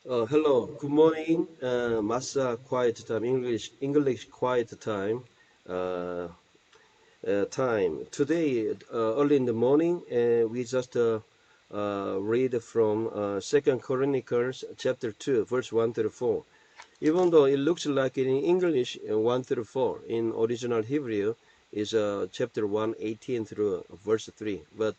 Hello, good morning. Massa quiet time, English quiet time. Uh, Time. Today, early in the morning, we just read from Second Chronicles chapter 2, verse 1 through 4. Even though it looks like in English 1 through 4, in original Hebrew is chapter 1, 18 through verse 3. But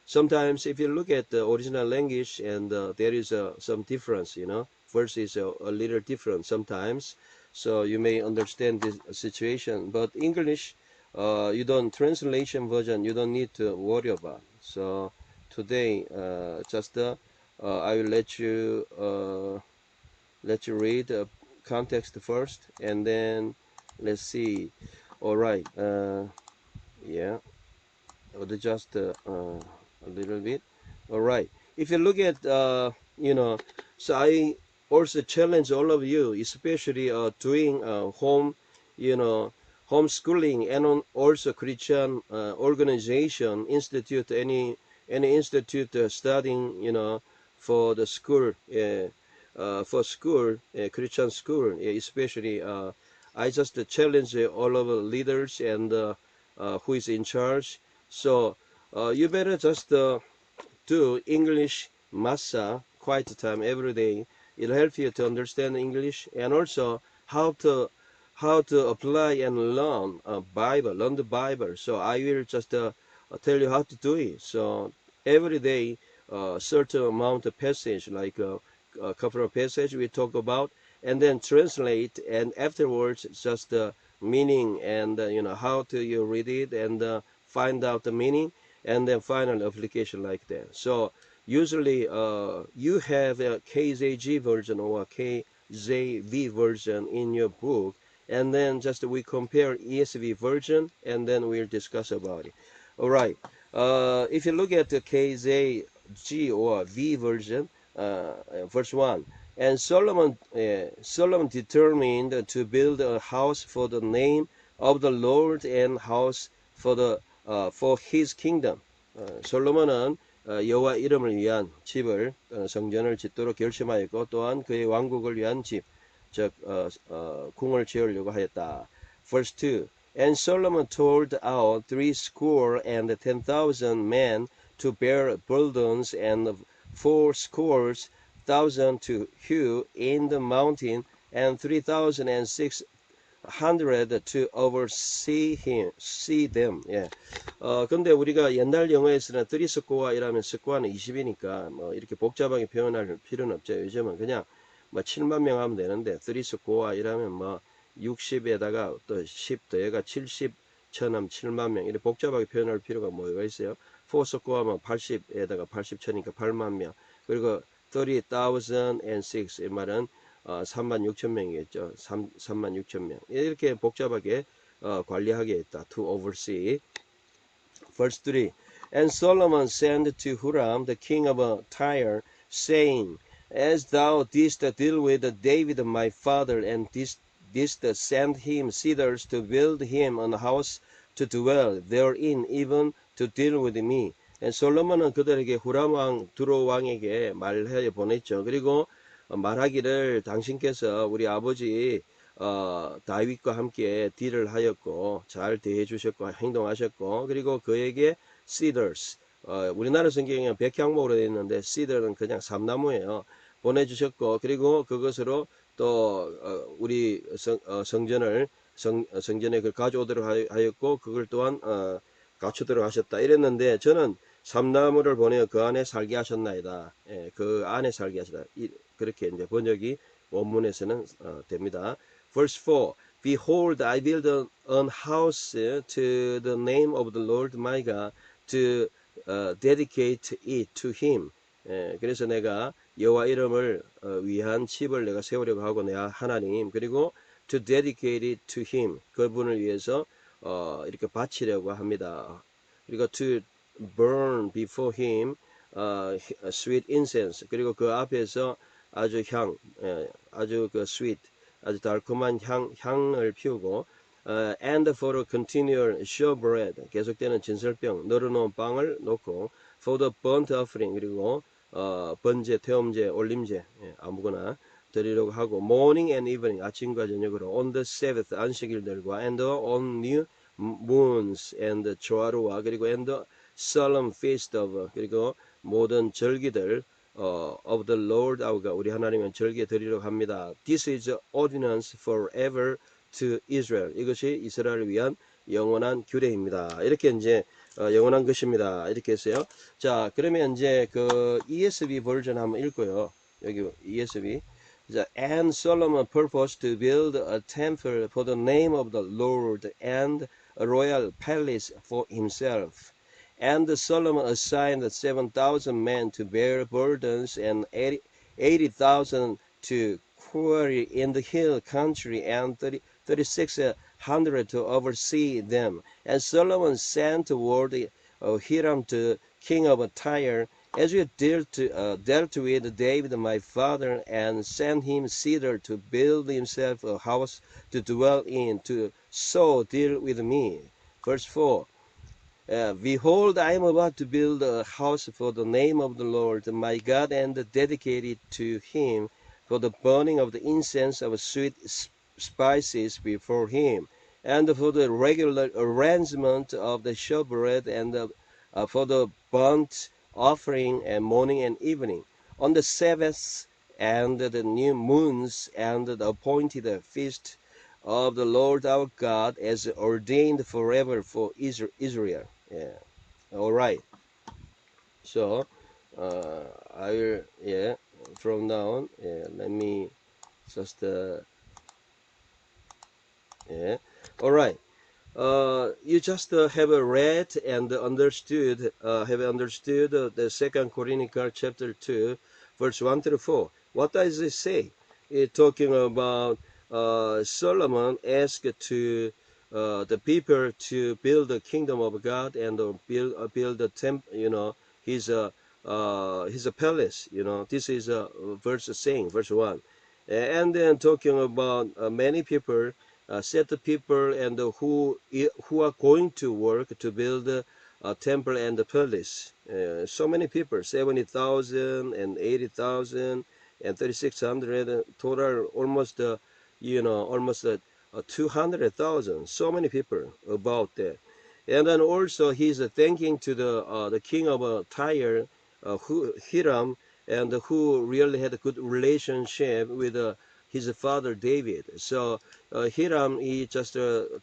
sometimes if you look at the original language and there is some difference, verse is a little different sometimes, so you may understand this situation. But English, you don't translation version, you don't need to worry about. So today, just I will let you read context first, and then let's see. All right, yeah, I'll just a little bit. All right. If you look at, you know, so I also challenge all of you, especially doing home, you know, homeschooling and also Christian organization, institute, any institute studying, for the school, for school, Christian school, especially. I just challenge all of the leaders and who is in charge. So you better just do English massa quiet time every day. It'll help you to understand English and also how to apply and learn Bible, learn the Bible. So I will just tell you how to do it. So every day, certain amount of passage, like a couple of passage we talk about, and then translate, and afterwards just the meaning and how to you read it and find out the meaning and then final application like that. So usually you have a KJG version or a KJV version in your book, and then just we compare ESV version and then we'll discuss about it. All right. If you look at the KJG or V version, verse 1, and Solomon determined to build a house for the name of the Lord and house for his kingdom. 솔로몬은 여호와 이름을 위한 집을 성전을 짓도록 결심하였고 또한 그의 왕국을 위한 집, 즉 궁을 지으려고 하였다. Verse 2. And Solomon told out 310,000 men to bear burdens and 400,000 to hew in the mountain and 3,600 to see them. 예. 근데 우리가 옛날 영어에서는 3스코어 이라면 스코어는 20이니까 뭐 이렇게 복잡하게 표현할 필요는 없죠. 요즘은 그냥 뭐 7만 명 하면 되는데 3스코어 이라면 뭐 60에다가 또 10 더해가 70 천함 7만 명 이렇게 복잡하게 표현할 필요가 뭐가 있어요. 4스코어면 80에다가 80 천이니까 8만 명. 그리고 30,006 이 말은 3만 6천 명이겠죠. 3만 6천 명. 이렇게 복잡하게 관리하게 했다. To oversee. Verse 3. And Solomon sent to Huram, the king of Tyre, saying, As thou didst deal with David my father, and didst send him cedars to build him a house to dwell therein, even to deal with me. And 솔로몬은 그들에게 후람 왕 두로 왕에게 말해 보냈죠. 그리고 말하기를 당신께서 우리 아버지 다윗과 함께 딜을 하였고 잘 대해 주셨고 행동하셨고, 그리고 그에게 cedars, 우리나라 성경에는 백향목으로 되어 있는데 cedar은 그냥 삼나무예요. 보내주셨고, 그리고 그것으로 또 우리 성전에 그걸 가져오도록 하였고 그걸 또한 갖추도록 하셨다 이랬는데, 저는 삼나무를 보내어 그 안에 살게 하셨나이다. 예, 그 안에 살게 하셨다. 그렇게 이제 번역이 원문에서는 됩니다. Verse 4. Behold, I build an house to the name of the Lord my God to dedicate it to him. 그래서 내가 여호와 이름을 위한 집을 내가 세우려고 하고 내 하나님, 그리고 to dedicate it to him, 그분을 위해서 이렇게 바치려고 합니다. 그리고 to burn before him sweet incense, 그리고 그 앞에서 아주 아주 그 sweet, 아주 달콤한 향을 피우고, and for a continual showbread, 계속되는 진설병, 널어놓은 빵을 놓고, for the burnt offering, 그리고 번제, 태움제, 올림제, 예, 아무거나 드리려고 하고, morning and evening, 아침과 저녁으로, on the Sabbath, 안식일들과, and on new moons, and 조화로와, 그리고 and solemn feast of, 그리고 모든 절기들, of the Lord our God, 우리 하나님은 절기에 드리려고 합니다. This is ordinance forever to Israel. 이것이 이스라엘을 위한 영원한 규례입니다. 이렇게 이제 영원한 것입니다. 이렇게 했어요. 자, 그러면 이제 그 ESV 버전 한번 읽고요. 여기 ESV. 자, and Solomon purposed to build a temple for the name of the Lord and a royal palace for himself. And Solomon assigned 7,000 men to bear burdens and 80,000 to quarry in the hill country and 3,600 to oversee them. And Solomon sent word Hiram to king of Tyre, as you dealt with David my father, and sent him cedar to build himself a house to dwell in, to so deal with me. Verse 4. Behold, I am about to build a house for the name of the Lord my God, and dedicate it to him for the burning of the incense of sweet spices before him, and for the regular arrangement of the showbread, and for the burnt offering and morning and evening, on the Sabbaths and the new moons, and the appointed feast of the Lord our God, as ordained forever for Israel. Yeah. All right. So, I will, yeah, from now on, yeah, let me just, yeah. All right. You just have read and understood, the Second Corinthians chapter 2, verse 1 through 4. What does it say? It's talking about Solomon asked to the people to build the kingdom of God, and build the temple, his a palace. This is a verse saying, verse 1. And then talking about many people, set the people and who are going to work to build a temple and a palace. So many people, 70,000 and 80,000 and 3,600, total almost, almost 200,000. So many people about that. And then also he's thanking to the king of Tyre, Hiram, and who really had a good relationship with his father David. So Hiram, he just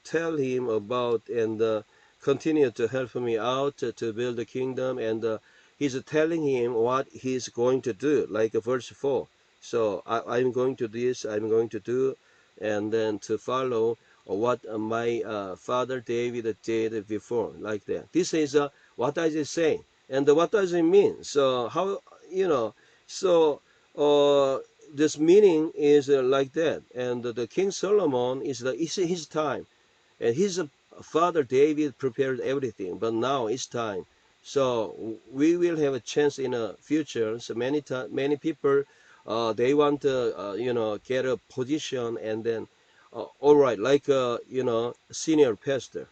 tell him about, and continue to help me out to build the kingdom, and he's telling him what he's going to do, like verse 4. So I'm going to do this, I'm going to do, and then to follow what my father David did before, like that. This is what does it say, and what does it mean? So how, so this meaning is like that. And the King Solomon is his time, and his father David prepared everything, but now it's time. So we will have a chance in the future. So many people, they want to get a position, and then all right, like senior pastor,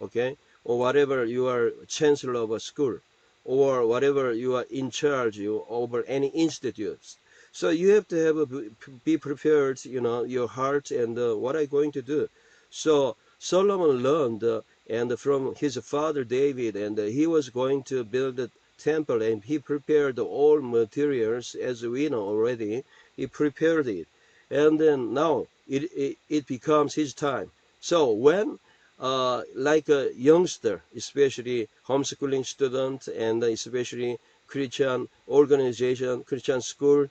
okay, or whatever, you are chancellor of a school, or whatever, you are in charge over any institutes. So you have to be prepared, your heart, and what are you going to do. So Solomon learned, and from his father David, and he was going to build a temple, and he prepared all materials, as we know already. He prepared it, and then now it becomes his time. So when like a youngster, especially homeschooling student, and especially Christian organization, Christian school,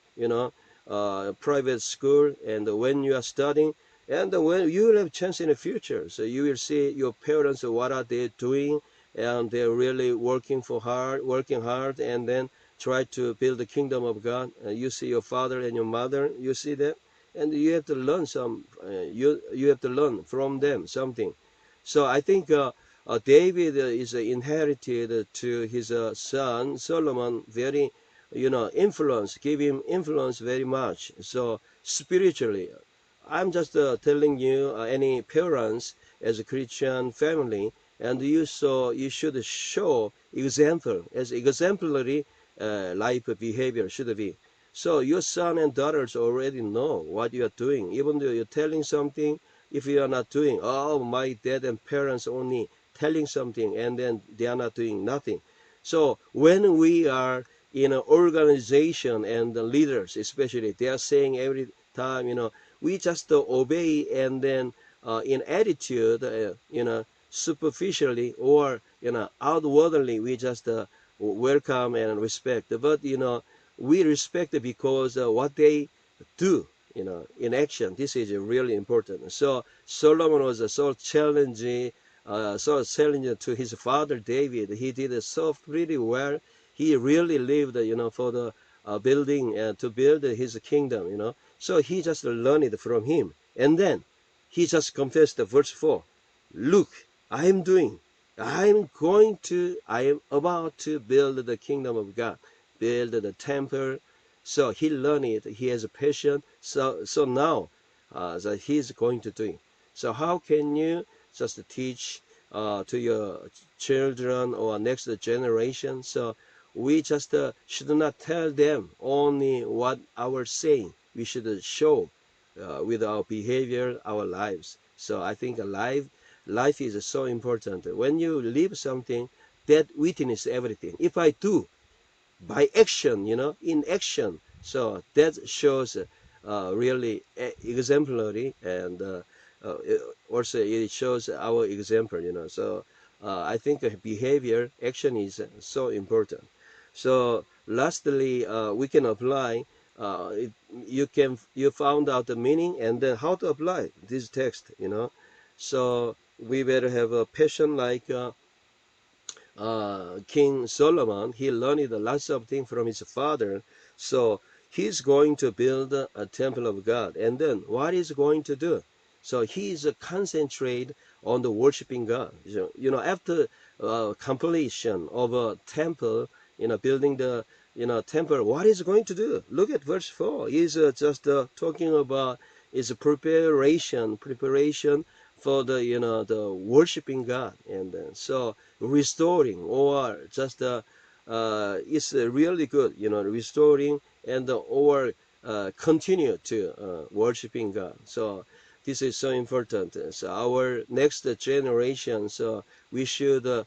private school, and when you are studying, and when you will have chance in the future, so you will see your parents, what are they doing, and they're really working hard, and then try to build the kingdom of God. You see your father and your mother, you see that, and you have to learn you have to learn from them something. So I think David is inherited to his son Solomon very, influence, give him influence very much. So spiritually, I'm just telling you, any parents as a Christian family, and you should show example as exemplary life behavior should be. So your son and daughters already know what you are doing. Even though you're telling something, if you are not doing, oh, my dad and parents only telling something and then they are not doing nothing. So when we are in an organization and the leaders, especially, they are saying every time, we just obey and then in attitude, superficially or, outwardly, we just welcome and respect. But, we respect because what they do, in action. This is really important. So Solomon was so challenging to his father David. He did so pretty well. He really lived, for the building to build his kingdom. So he just learned it from him, and then he just confessed verse 4. Look, I am doing. I am about to build the kingdom of God, build the temple. So he learned it. He has a passion. So now, so he's going to do it. So how can you just teach to your children or next generation? So we just should not tell them only what our saying. We should show with our behavior, our lives. So I think life is so important. When you live something, that witness everything. If I do by action, in action, so that shows really exemplary, and also it shows our example, So I think behavior, action is so important. So lastly, we can apply. You found out the meaning and then how to apply this text, So we better have a passion like King Solomon. He learned lots of things from his father. So he's going to build a temple of God. And then what he's going to do? So he's concentrate on the worshiping God. After completion of a temple, building the temple, what is going to do? Look at verse 4. He's just talking about is preparation for the worshiping God, and so restoring or just it's really good, restoring and or continue to worshiping God. So this is so important. So our next generation, so we should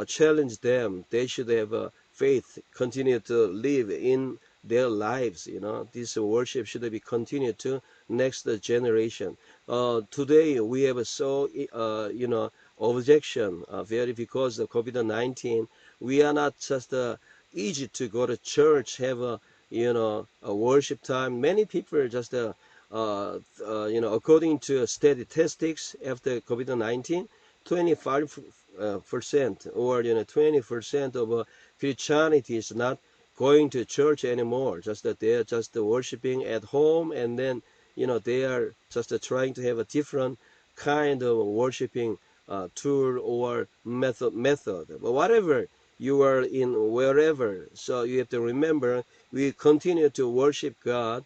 challenge them. They should have faith, continue to live in their lives. This worship should be continued to next generation. Today we have so objection, very because of COVID-19. We are not just easy to go to church, have a worship time. Many people just according to statistics after COVID-19, 25% or 20% of Christianity is not going to church anymore. Just that they are just worshiping at home, and then they are just trying to have a different kind of worshiping tool or method. But whatever you are in, wherever, so you have to remember, we continue to worship God,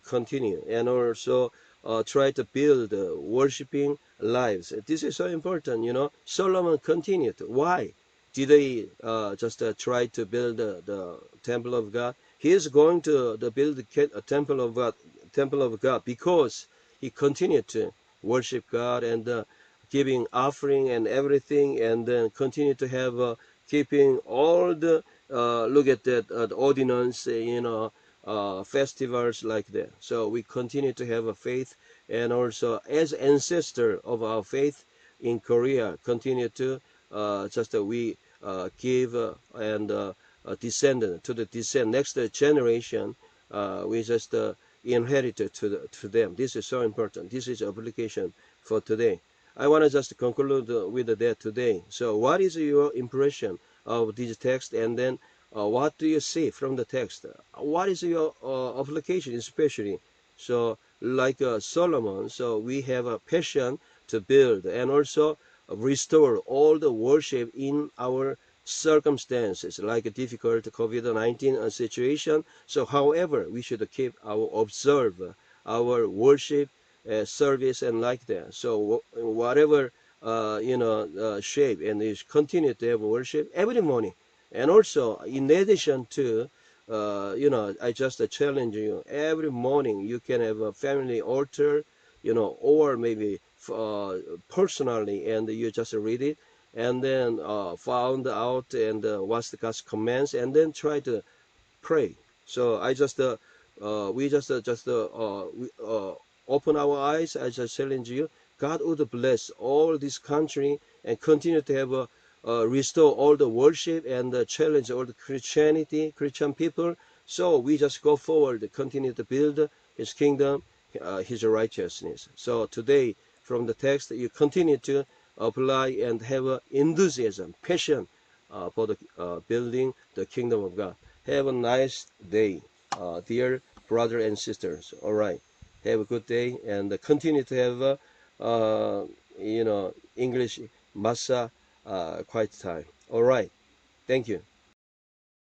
continue, and also try to build worshiping lives. This is so important. Solomon continued. Why did he just try to build the temple of God? He is going to build a temple of God because he continued to worship God and giving offering and everything, and then continue to have keeping all the look at that the ordinance, festivals like that. So we continue to have a faith, and also as ancestor of our faith in Korea, continue to just we give and descendant to the next generation. We just inherited to them. This is so important. This is application for today. I want to just conclude with that today. So what is your impression of this text, and then what do you see from the text? What is your application especially? So like Solomon, so we have a passion to build and also restore all the worship in our circumstances, like a difficult COVID-19 situation. So however, we should keep our observe our worship service and like that. So whatever shape, and is continue to have worship every morning, And also, in addition to, I just challenge you, every morning you can have a family altar, or maybe personally, and you just read it, and then found out and what's the God's commands, and then try to pray. So we open our eyes. I just challenge you. God would bless all this country and continue to have restore all the worship and challenge all the Christian people. So we just go forward, continue to build His kingdom, His righteousness. So today, from the text, you continue to apply and have enthusiasm, passion for the building the kingdom of God. Have a nice day, dear brother and sisters. All right. Have a good day and continue to have, English Massa quiet time. All right. Thank you.